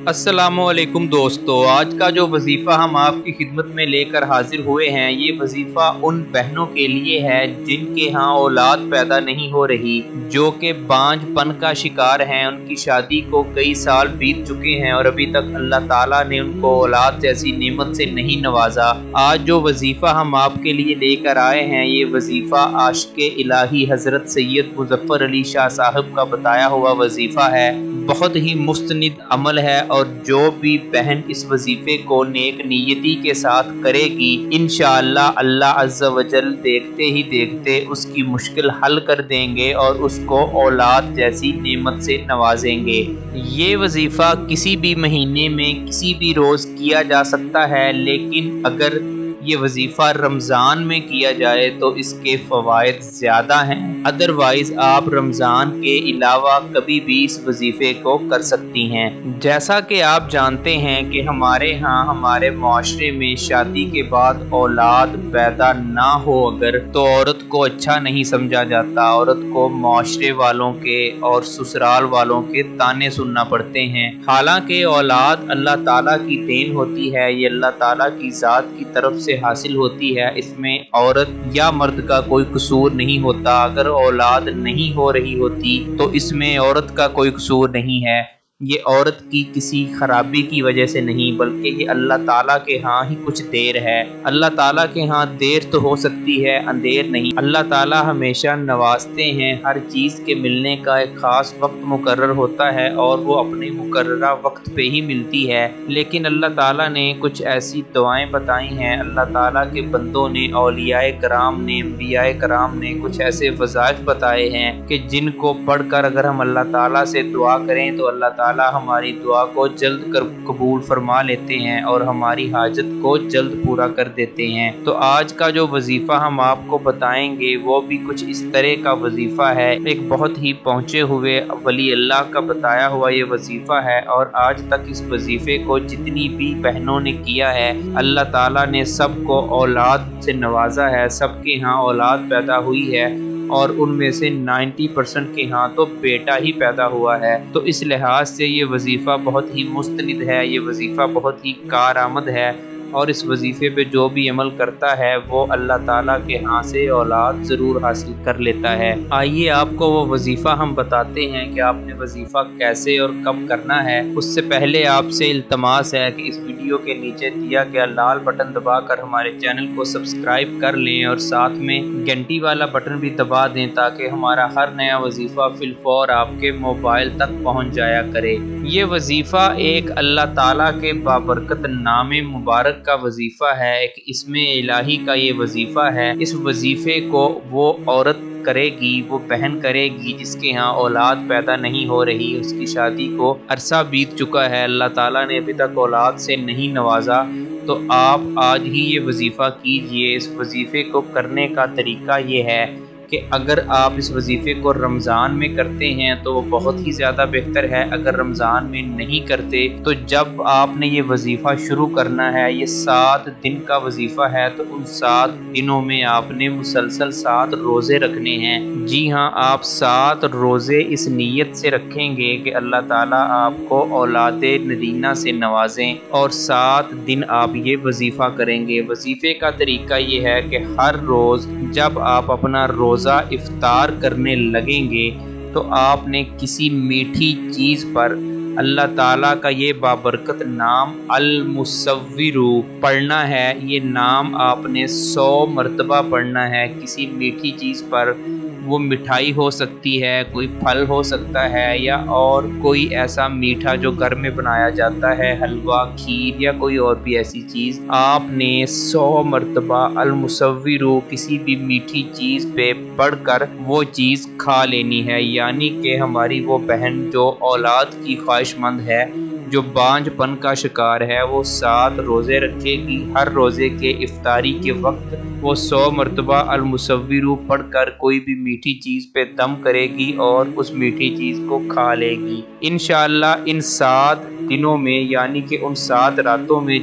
अस्सलामुअलैकुम दोस्तों, आज का जो वजीफ़ा हम आपकी खिदमत में लेकर हाजिर हुए हैं, ये वजीफ़ा उन बहनों के लिए है जिनके यहाँ औलाद पैदा नहीं हो रही, जो कि बांझपन का शिकार हैं। उनकी शादी को कई साल बीत चुके हैं और अभी तक अल्लाह ताला ने उनको औलाद जैसी नेमत से नहीं नवाजा। आज जो वजीफ़ा हम आपके लिए लेकर आए हैं, ये वजीफ़ा आशिक़े इलाही हज़रत सैयद मुज़फ़्फ़र अली शाह साहब का बताया हुआ वजीफ़ा है। बहुत ही मुस्तनिद अमल है और जो भी बहन इस वजीफे को नेक नियति के साथ करेगी, इंशाअल्लाह अल्लाह अज़्ज़ा वजल देखते ही देखते उसकी मुश्किल हल कर देंगे और उसको औलाद जैसी नेमत से नवाजेंगे। ये वजीफा किसी भी महीने में किसी भी रोज़ किया जा सकता है, लेकिन अगर ये वजीफ़ा रमज़ान में किया जाए तो इसके फ़वाइद ज़्यादा हैं। अदरवाइज़ आप रमज़ान के अलावा कभी भी इस वजीफ़े को कर सकती हैं। जैसा कि आप जानते हैं कि हमारे यहाँ हमारे माशरे में शादी के बाद औलाद पैदा ना हो अगर, तो औरत को अच्छा नहीं समझा जाता। औरत को माशरे वालों के और ससुराल वालों के ताने सुनना पड़ते हैं। हालांकि औलाद अल्लाह ताला की देन होती है, ये अल्लाह ताला की ज़ात की तरफ से हासिल होती है। इसमें औरत या मर्द का कोई कसूर नहीं होता। अगर औलाद नहीं हो रही होती तो इसमें औरत का कोई कसूर नहीं है। ये औरत की किसी खराबी की वजह से नहीं, बल्कि ये अल्लाह ताला के यहाँ ही कुछ देर है। अल्लाह ताला के यहाँ देर तो हो सकती है, अंधेर नहीं। अल्लाह ताला हमेशा नवाजते हैं। हर चीज़ के मिलने का एक ख़ास वक्त मुकर्रर होता है और वो अपने मुकर्ररा वक्त पे ही मिलती है। लेकिन अल्लाह ताला ने कुछ ऐसी दुआएं बताई हैं, अल्लाह ताला के बंदों ने, औलियाए कराम ने, अंबियाए कराम ने कुछ ऐसे वज़ाइफ बताए हैं कि जिनको पढ़कर अगर हम अल्लाह ताला से दुआ करें तो अल्लाह ताला हमारी दुआ को जल्द कबूल फरमा लेते हैं और हमारी हाजत को जल्द पूरा कर देते हैं। तो आज का जो वजीफा हम आपको बताएंगे वो भी कुछ इस तरह का वजीफा है। एक बहुत ही पहुँचे हुए वली अल्लाह का बताया हुआ ये वजीफा है और आज तक इस वजीफे को जितनी भी बहनों ने किया है, अल्लाह ताला ने सबको औलाद से नवाजा है। सबके यहाँ औलाद पैदा हुई है और उनमें से 90% के यहाँ तो बेटा ही पैदा हुआ है। तो इस लिहाज से ये वजीफ़ा बहुत ही मुस्तनिद है, ये वजीफ़ा बहुत ही कारआमद है और इस वजीफ़े पे जो भी अमल करता है वो अल्लाह ताला के यहाँ से औलाद ज़रूर हासिल कर लेता है। आइए आपको वो वजीफ़ा हम बताते हैं कि आपने वजीफ़ा कैसे और कब करना है। उससे पहले आपसे इल्तमास है कि इस वीडियो के नीचे दिया गया लाल बटन दबाकर हमारे चैनल को सब्सक्राइब कर लें और साथ में घंटी वाला बटन भी दबा दें ताकि हमारा हर नया वजीफ़ा फिलफौर आपके मोबाइल तक पहुँच जाया करे। ये वजीफ़ा एक अल्लाह ताला के बाबरकत नामे मुबारक का वजीफा है। एक इसमें इलाही का ये वजीफा है। इस वजीफे को वो औरत करेगी, वो बहन करेगी जिसके यहाँ औलाद पैदा नहीं हो रही, उसकी शादी को अरसा बीत चुका है, अल्लाह ताला ने अभी तक औलाद से नहीं नवाजा। तो आप आज ही ये वजीफा कीजिए। इस वजीफे को करने का तरीका ये है कि अगर आप इस वजीफ़े को रमज़ान में करते हैं तो वो बहुत ही ज़्यादा बेहतर है। अगर रमज़ान में नहीं करते तो जब आपने ये वजीफ़ा शुरू करना है, ये 7 दिन का वजीफ़ा है, तो उन 7 दिनों में आपने मुसलसल 7 रोज़े रखने हैं। जी हाँ, आप 7 रोज़े इस नीयत से रखेंगे कि अल्लाह ताला आपको औलादे नदीना से नवाजें और 7 दिन आप ये वजीफ़ा करेंगे। वजीफ़े का तरीका ये है कि हर रोज़ जब आप अपना रोज़ा इफ्तार करने लगेंगे तो आपने किसी मीठी चीज़ पर अल्लाह ताला का ये बाबरकत नाम अल मुसव्विरु पढ़ना है। ये नाम आपने 100 मरतबा पढ़ना है। किसी मीठी चीज़ पर, वो मिठाई हो सकती है, कोई फल हो सकता है या और कोई ऐसा मीठा जो घर में बनाया जाता है, हलवा, खीर या कोई और भी ऐसी चीज़, आपने 100 मरतबा अल मुसव्विरु किसी भी मीठी चीज़ पे पढ़कर वो चीज़ खा लेनी है। यानी कि हमारी वो बहन जो औलाद की ख्वाहिशमंद है, जो बांझपन का शिकार है, वो 7 रोज़े रखेगी। हर रोज़े के इफ्तारी के वक्त वो 100 मरतबा अल मुसव्विरु पढ़कर कोई भी मीठी चीज़ पे दम करेगी और उस मीठी चीज़ को खा लेगी। इंशाअल्लाह इन 7 दिनों में, यानी कि उन 7 रातों में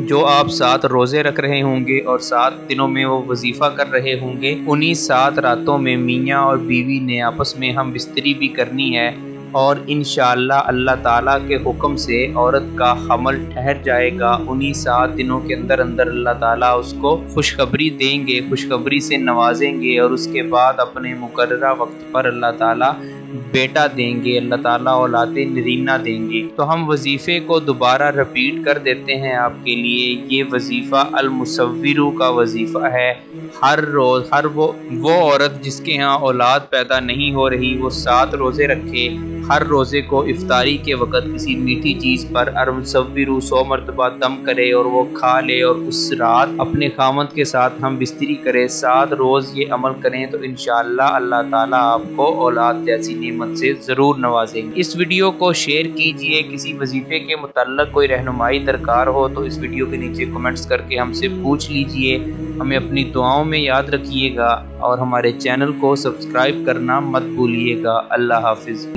जो आप 7 रोज़े रख रहे होंगे और 7 दिनों में वो वजीफ़ा कर रहे होंगे, उन्हीं 7 रातों में मियाँ और बीवी ने आपस में हम बिस्तरी भी करनी है اور انشاءاللہ اللہ تعالیٰ کے حکم سے عورت کا حمل ٹھہر جائے گا۔ انہی 7 دنوں کے اندر اللہ تعالیٰ اس کو خوشخبری دیں گے، خوشخبری سے نوازیں گے، اور اس کے بعد اپنے مقررہ وقت پر اللہ تعالیٰ بیٹا دیں گے، اللہ تعالیٰ اولاد نرینہ دیں گے۔ تو ہم وظیفے کو دوبارہ رپیٹ کر دیتے ہیں آپ کے لیے۔ یہ وظیفہ المصورو کا وظیفہ ہے۔ ہر روز وہ عورت جس کے ہاں اولاد پیدا نہیں ہو رہی، وہ 7 روزے رکھے، ہر روزے کو افطاری کے وقت کسی میٹھی چیز پر المصورو 100 مرتبہ دم کرے اور وہ کھا لے، اور اس رات اپنے خامند کے ساتھ ہم بستری کرے، 7 روز یہ عمل کریں تو انشاءاللہ اللہ تعالیٰ آپ کو اولاد جیسی نعمت سے ضرور نوازیں گے۔ اس ویڈیو کو شیئر کیجئے۔ کسی وظیفے کے متعلق کوئی رہنمائی درکار ہو تو اس ویڈیو کے نیچے کمنٹس کر کے ہم سے پوچھ لیجئے۔ ہمیں اپنی دعاؤں میں یاد رکھیے گا اور ہمارے چینل کو سبسکرائب کرنا مت بھولیے گا۔ اللہ حافظ۔